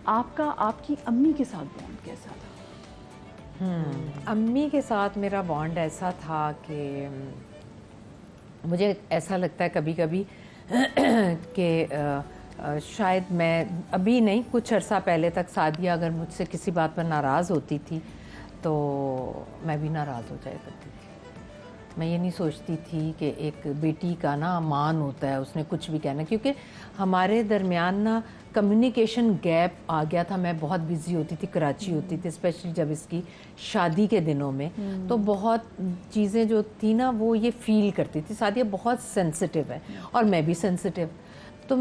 آپ کا آپ کی امی کے ساتھ بانڈ کیسا تھا؟ امی کے ساتھ میرا بانڈ ایسا تھا کہ مجھے ایسا لگتا ہے کبھی کبھی کہ شاید میں ابھی نہیں، کچھ عرصہ پہلے تک سعدیہ اگر مجھ سے کسی بات پر ناراض ہوتی تھی تو میں بھی ناراض ہو جایا کرتی تھی. میں یہ نہیں سوچتی تھی کہ ایک بیٹی کا نا مان ہوتا ہے، اس نے کچھ بھی کہنا، کیونکہ ہمارے درمیان نا کمیونیکیشن گیپ آ گیا تھا. میں بہت بزی ہوتی تھی، کراچی ہوتی تھی، اسپیشلی جب اس کی شادی کے دنوں میں، تو بہت چیزیں جو تھی نا وہ یہ فیل کرتی تھی. سعدیہ بہت سینسٹیو ہے اور میں بھی سینسٹیو. تو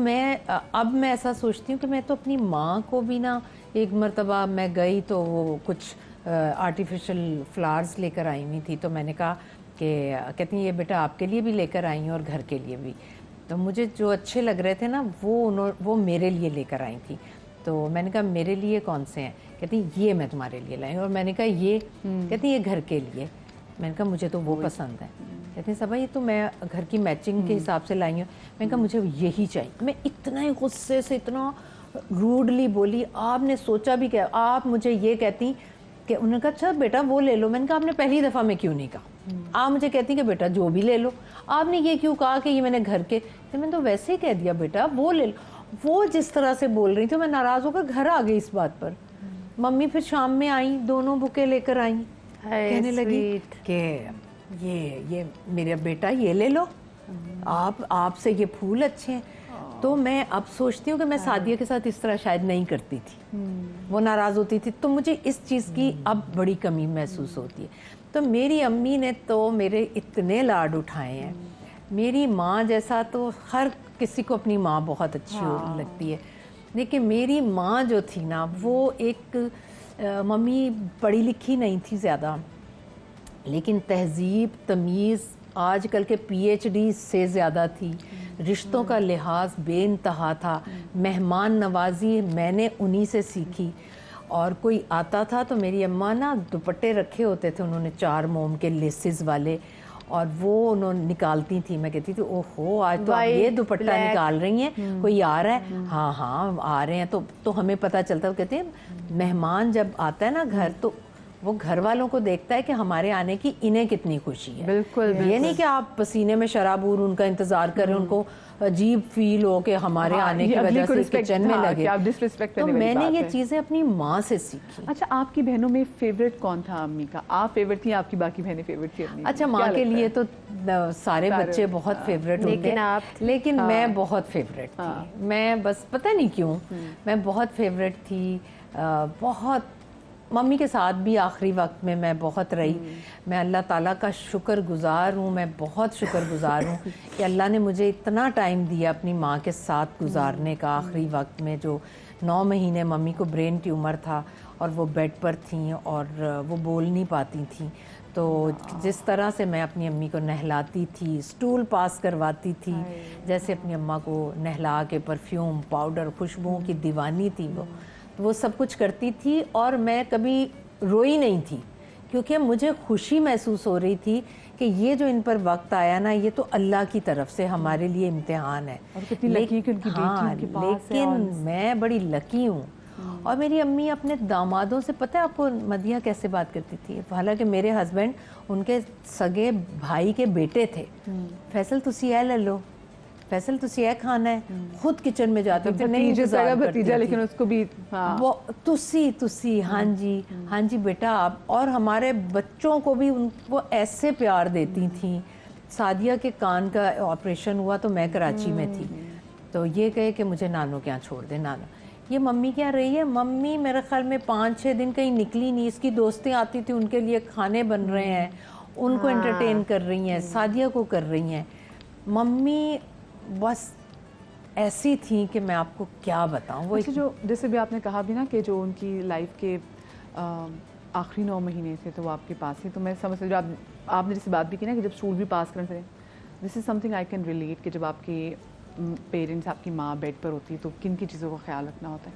اب میں ایسا سوچتی ہوں کہ میں تو اپنی ماں کو بھی نا، ایک مرتبہ میں گئی تو وہ کچھ آرٹیفیشل فلاورز لے کر آئی ہوئی تھی، تو میں نے کہا کہ کہتی ہیں یہ بیٹا آپ کے لیے بھی لے کر آئی ہیں اور گھر کے لیے بھی. تو مجھے جو اچھے لگ رہے تھے نا وہ میرے لیے لے کر آئی تھی. تو میں نے کہا میرے لیے کون سے ہیں؟ کہتی ہیں یہ میں تمہارے لیے لائی ہوں. اور میں نے کہا یہ؟ کہتی ہیں یہ گھر کے لیے. میں نے کہا مجھے تو وہ پسند ہے. کہتی ہیں صبا یہ تو میں گھر کی میچنگ کے حساب سے لائی ہوں. میں نے کہا مجھے یہی چاہیے. میں اتنا ہی غصے سے اتنا روڈلی بولی، آپ نے سوچا بھی کیا؟ آپ مجھے یہ کہتی کہ انہوں نے کہا اچھا بیٹا وہ لے لو. میں نے کہا آپ نے پہلی دفعہ میں کیوں نہیں کہا؟ آپ مجھے کہتی کہ بیٹا جو بھی لے لو. آپ نے یہ کیوں کہا کہ یہ میں نے گھر کے؟ میں نے تو ویسے ہی کہہ دیا بیٹا وہ لے لو. وہ جس طرح سے بول رہی تھی میں ناراض ہو کر گھر آ گئی اس بات پر. ممی پھر شام میں آئیں، دونوں بکے لے کر آئیں، کہنے لگی کہ یہ میرا بیٹا یہ لے لو، آپ سے یہ پھول اچھے ہیں. تو میں اب سوچتی ہوں کہ میں سعدیہ کے ساتھ اس طرح شاید نہیں کرتی تھی. وہ ناراض ہوتی تھی تو مجھے اس چیز کی اب بڑی کمی محسوس ہوتی ہے. تو میری امی نے تو میرے اتنے لاڈ اٹھائے ہیں. میری ماں جیسا تو ہر کسی کو اپنی ماں بہت اچھی لگتی ہے، لیکن میری ماں جو تھی نا وہ ایک ممی پڑھی لکھی نہیں تھی زیادہ، لیکن تہذیب تمیز آج کل کے پی ایچ ڈی سے زیادہ تھی. رشتوں کا لحاظ بے انتہا تھا. مہمان نوازی میں نے انہی سے سیکھی. اور کوئی آتا تھا تو میری اماں نا دوپٹے رکھے ہوتے تھے انہوں نے 4 موم کے لیسز والے، اور وہ انہوں نے نکالتی تھیں. میں کہتی تھی اوہ ہو آج تو آپ یہ دوپٹہ نکال رہی ہیں، کوئی آ رہا ہے؟ ہاں ہاں آ رہے ہیں. تو ہمیں پتہ چلتا. وہ کہتے ہیں مہمان جب آتا ہے نا گھر تو وہ گھر والوں کو دیکھتا ہے کہ ہمارے آنے کی انہیں کتنی خوشی ہے. بالکل یہ نہیں کہ آپ پسینے میں شرابور ان کا انتظار کریں، ان کو عجیب فیل ہو کہ ہمارے آنے کی وجہ سے کچن میں لگے. تو میں نے یہ چیزیں اپنی ماں سے سیکھی. اچھا آپ کی بہنوں میں فیوریٹ کون تھا امی کا؟ آپ فیوریٹ تھی، آپ کی باقی بہنیں فیوریٹ تھی امی؟ اچھا ماں کے لیے تو سارے بچے بہت فیوریٹ ہوتے ہیں، لیکن میں بہت فیوریٹ تھی. میں بس پتہ نہیں کیوں میں بہت فیوریٹ تھی. بہت ممی کے ساتھ بھی آخری وقت میں بہت رہی. میں اللہ تعالیٰ کا شکر گزار ہوں، میں بہت شکر گزار ہوں کہ اللہ نے مجھے اتنا ٹائم دیا اپنی ماں کے ساتھ گزارنے کا. آخری وقت میں جو 9 مہینے ممی کو برین ٹیومر تھا اور وہ بیڈ پر تھیں اور وہ بول نہیں پاتی تھیں، تو جس طرح سے میں اپنی امی کو نہلاتی تھی، اسٹول پاس کرواتی تھی، جیسے اپنی اماں کو نہلا کے پرفیوم پاؤڈر خوشبوؤں کی دیوانی تھی وہ سب کچھ کرتی تھی. اور میں کبھی روئی نہیں تھی کیونکہ مجھے خوشی محسوس ہو رہی تھی کہ یہ جو ان پر وقت آیا نا یہ تو اللہ کی طرف سے ہمارے لیے امتحان ہے. لیکن میں بڑی لکی ہوں. اور میری امی اپنے دامادوں سے پتہ ہے آپ کو مدیحہ کیسے بات کرتی تھی؟ حالانکہ میرے ہسبینڈ ان کے سگے بھائی کے بیٹے تھے. فیصل تسی اے لے لو، فیصل تسی اے کھانا ہے. خود کچن میں جاتے تھے، نہیں بھتیجا لیکن اس کو بھی وہ تسی ہاں جی بیٹا آپ. اور ہمارے بچوں کو بھی وہ ایسے پیار دیتی تھیں. سعدیہ کے کان کا آپریشن ہوا تو میں کراچی میں تھی، تو یہ کہے کہ مجھے نانو کے یہاں چھوڑ دے. نانو یہ ممی کیا رہی ہے؟ ممی میرے خیال میں 5-6 دن کہیں نکلی نہیں. اس کی دوستیں آتی تھیں، ان کے لیے کھانے بن رہے ہیں، ان کو انٹرٹین کر رہی ہیں، سعدیہ کو کر رہی ہیں. ممی بس ایسی تھیں کہ میں آپ کو کیا بتاؤں. وہ جو جیسے بھی آپ نے کہا بھی نا کہ جو ان کی لائف کے آخری 9 مہینے تھے تو وہ آپ کے پاس ہی، تو میں سمجھ جو آپ نے جیسے بات بھی کی نا کہ جب اسٹول بھی پاس کرنے سے، this is something I can relate کہ جب آپ کے پیرنٹس آپ کی ماں بیڈ پر ہوتی ہے تو کن کی چیزوں کا خیال رکھنا ہوتا ہے.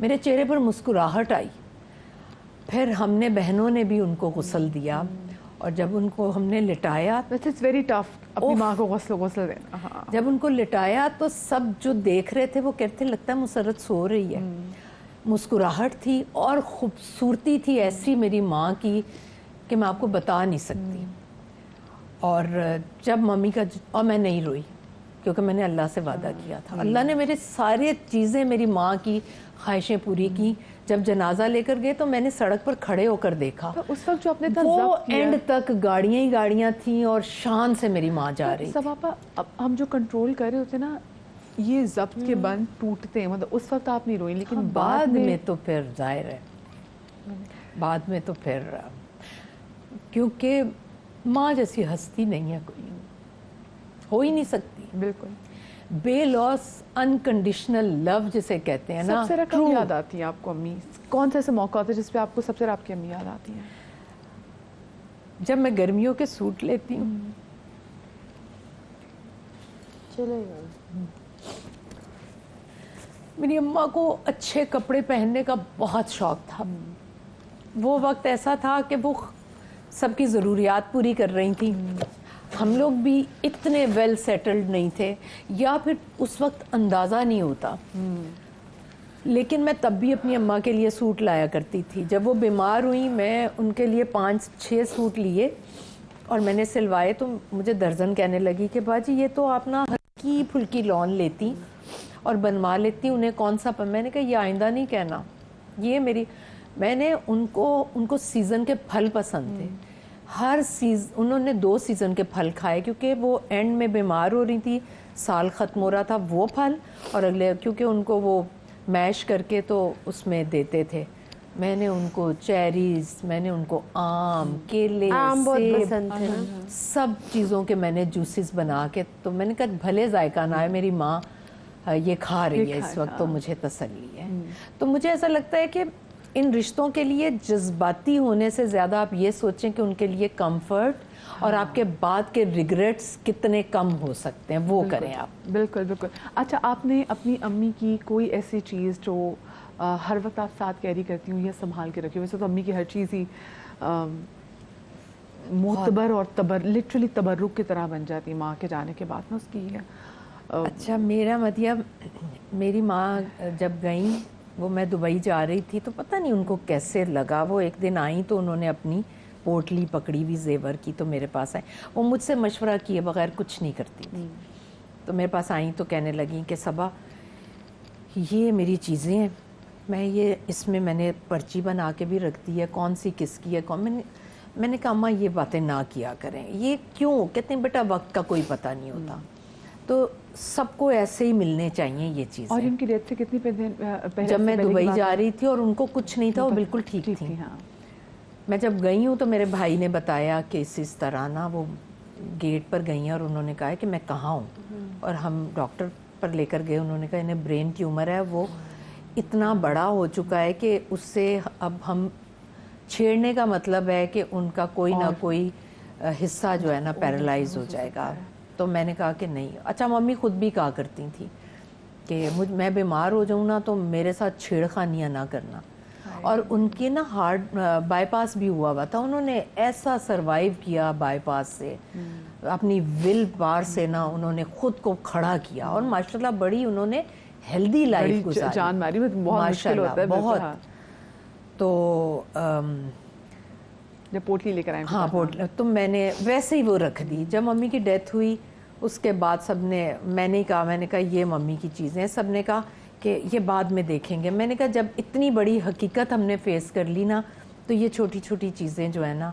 میرے چہرے پر مسکراہٹ آئی. پھر ہم نے بہنوں نے بھی ان کو غسل دیا, اور جب ان کو ہم نے لٹایا, اٹس ویری ٹف اپنی ماں کو غسل دینا. جب ان کو لٹایا تو سب جو دیکھ رہے تھے وہ کہتے لگتا ہے مسرت سو رہی ہے. مسکراہٹ تھی اور خوبصورتی تھی ایسی میری ماں کی کہ میں آپ کو بتا نہیں سکتی. اور جب ممی کا, اور میں نہیں روئی کیونکہ میں نے اللہ سے وعدہ کیا تھا. اللہ نے میرے سارے چیزیں, میری ماں کی خواہشیں پوری کی. جب جنازہ لے کر گئے تو میں نے سڑک پر کھڑے ہو کر دیکھا, تو اس وقت جو آپ نے وہ اینڈ تک گاڑیاں ہی گاڑیاں تھیں اور شان سے میری ماں جا رہی. سب آپا ہم جو کنٹرول کر رہے ہوتے نا, یہ ضبط کے بند ٹوٹتے ہیں, مطلب اس وقت آپ نہیں روئی, لیکن بعد میں تو پھر ظاہر ہے, بعد میں تو پھر, کیونکہ ماں جیسی ہستی نہیں ہے کوئی, ہو ہی نہیں سکتی. بالکل بے لوس انکنڈیشنل لو جسے کہتے ہیں نا. سب سے رقم یاد آتی ہے آپ کو امی؟ کون سے ایسے موقع ہوتے ہیں جس پہ آپ کو سب سے آپ کی امی یاد آتی ہیں؟ جب میں گرمیوں کے سوٹ لیتی ہوں, میری اماں کو اچھے کپڑے پہننے کا بہت شوق تھا. وہ وقت ایسا تھا کہ وہ سب کی ضروریات پوری کر رہی تھیں. ہم لوگ بھی اتنے ویل سیٹلڈ نہیں تھے, یا پھر اس وقت اندازہ نہیں ہوتا, لیکن میں تب بھی اپنی اماں کے لیے سوٹ لایا کرتی تھی. جب وہ بیمار ہوئی میں ان کے لیے 5-6 سوٹ لیے اور میں نے سلوائے, تو مجھے درزن کہنے لگی کہ باجی یہ تو آپ نا ہلکی پھلکی لون لیتی اور بنوا لیتی, انہیں کون سا میں نے کہا یہ آئندہ نہیں کہنا. یہ میں نے ان کو سیزن کے پھل پسند تھے. ہر انہوں نے 2 سیزن کے پھل کھائے, کیونکہ وہ اینڈ میں بیمار ہو رہی تھی, سال ختم ہو رہا تھا, وہ پھل اور اگلے, کیونکہ ان کو وہ میش کر کے تو اس میں دیتے تھے. میں نے ان کو چیریز, میں نے ان کو آم, کیلے, سیب, سب چیزوں کے میں نے جوسز بنا کے, تو میں نے کہا بھلے ذائقہ نہ آئے, میری ماں یہ کھا رہی ہے اس وقت, تو مجھے تسلی ہے. تو مجھے ایسا لگتا ہے کہ ان رشتوں کے لیے جذباتی ہونے سے زیادہ آپ یہ سوچیں کہ ان کے لیے کمفرٹ اور آپ کے بعد کے ریگریٹس کتنے کم ہو سکتے ہیں, وہ کریں آپ. بالکل بالکل. اچھا, آپ نے اپنی امی کی کوئی ایسی چیز جو ہر وقت آپ ساتھ کیری کرتی ہوں یا سنبھال کے رکھی ہوں؟ ویسے تو امی کی ہر چیز ہی معتبر اور لٹرلی تبرک کی طرح بن جاتی ہے ماں کے جانے کے بعد نا اس کی. اچھا, میرا مطلب میری ماں جب گئیں, وہ میں دبئی جا رہی تھی, تو پتہ نہیں ان کو کیسے لگا, وہ ایک دن آئیں تو انہوں نے اپنی پوٹلی پکڑی ہوئی زیور کی, تو میرے پاس آئیں. وہ مجھ سے مشورہ کیے بغیر کچھ نہیں کرتی تھی. تو میرے پاس آئیں تو کہنے لگیں کہ صبا یہ میری چیزیں ہیں, میں اس میں نے پرچی بنا کے بھی رکھ دی ہے, کون سی کس کی ہے, میں نے کہا اماں یہ باتیں نہ کیا کریں. یہ کیوں؟ کہتے ہیں بیٹا وقت کا کوئی پتہ نہیں ہوتا, تو سب کو ایسے ہی ملنے چاہیے یہ چیزیں. اور ان کی ڈیتھ سے کتنی پہلے؟ جب میں دبئی جا رہی تھی اور ان کو کچھ نہیں تھا, وہ بالکل ٹھیک تھی. میں جب گئی ہوں تو میرے بھائی نے بتایا کہ اس طرح نا وہ گیٹ پر گئی ہیں اور انہوں نے کہا کہ میں کہاں ہوں, اور ہم ڈاکٹر پر لے کر گئے. انہوں نے کہا انہیں برین ٹیومر ہے, وہ اتنا بڑا ہو چکا ہے کہ اس سے اب ہم چھیڑنے کا مطلب ہے کہ ان کا کوئی نہ کوئی حصہ جو ہے نا پیرالائز ہو جائے گا. تو میں نے کہا کہ نہیں. اچھا, ممی خود بھی کہا کرتی تھی کہ میں بیمار ہو جاؤں نا تو میرے ساتھ چھیڑ خانیاں نہ کرنا. اور ان کے نا ہارٹ بائی پاس بھی ہوا تھا, انہوں نے ایسا سروائیو کیا بائی پاس سے, اپنی ول پاور سے نا انہوں نے خود کو کھڑا کیا, اور ماشاءاللہ بڑی انہوں نے ہیلدی لائف گزاری, جان ماری. بہت مشکل ہوتا ہے بہت. تو جب پوٹلی لے کر آئیں, ہاں پوٹلی, تو میں نے ویسے ہی وہ رکھ دی. جب ممی کی ڈیتھ ہوئی اس کے بعد سب نے, میں نے کہا یہ ممی کی چیزیں, سب نے کہا کہ یہ بعد میں دیکھیں گے. میں نے کہا جب اتنی بڑی حقیقت ہم نے فیس کر لی نا, تو یہ چھوٹی چھوٹی چیزیں جو ہے نا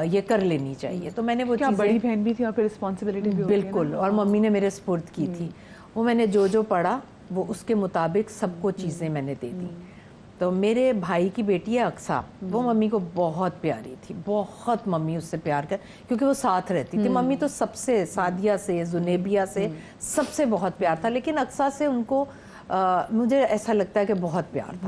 یہ کر لینی چاہیے. تو میں نے وہ چیزیں, بڑی بہن بھی تھی اور پھر رسپانسبلٹی بھی بالکل, اور ممی نے میرے سپرد کی تھی, وہ میں نے جو پڑھا وہ اس کے مطابق سب کو چیزیں میں نے دے دی. تو میرے بھائی کی بیٹی ہے اقصا, وہ ممی کو بہت پیاری تھی, بہت ممی اس سے پیار کر, کیونکہ وہ ساتھ رہتی تھی. ممی تو سب سے, سعدیہ سے, زنیبیہ سے, سب سے بہت پیار تھا, لیکن اقصا سے ان کو مجھے ایسا لگتا ہے کہ بہت پیار تھا.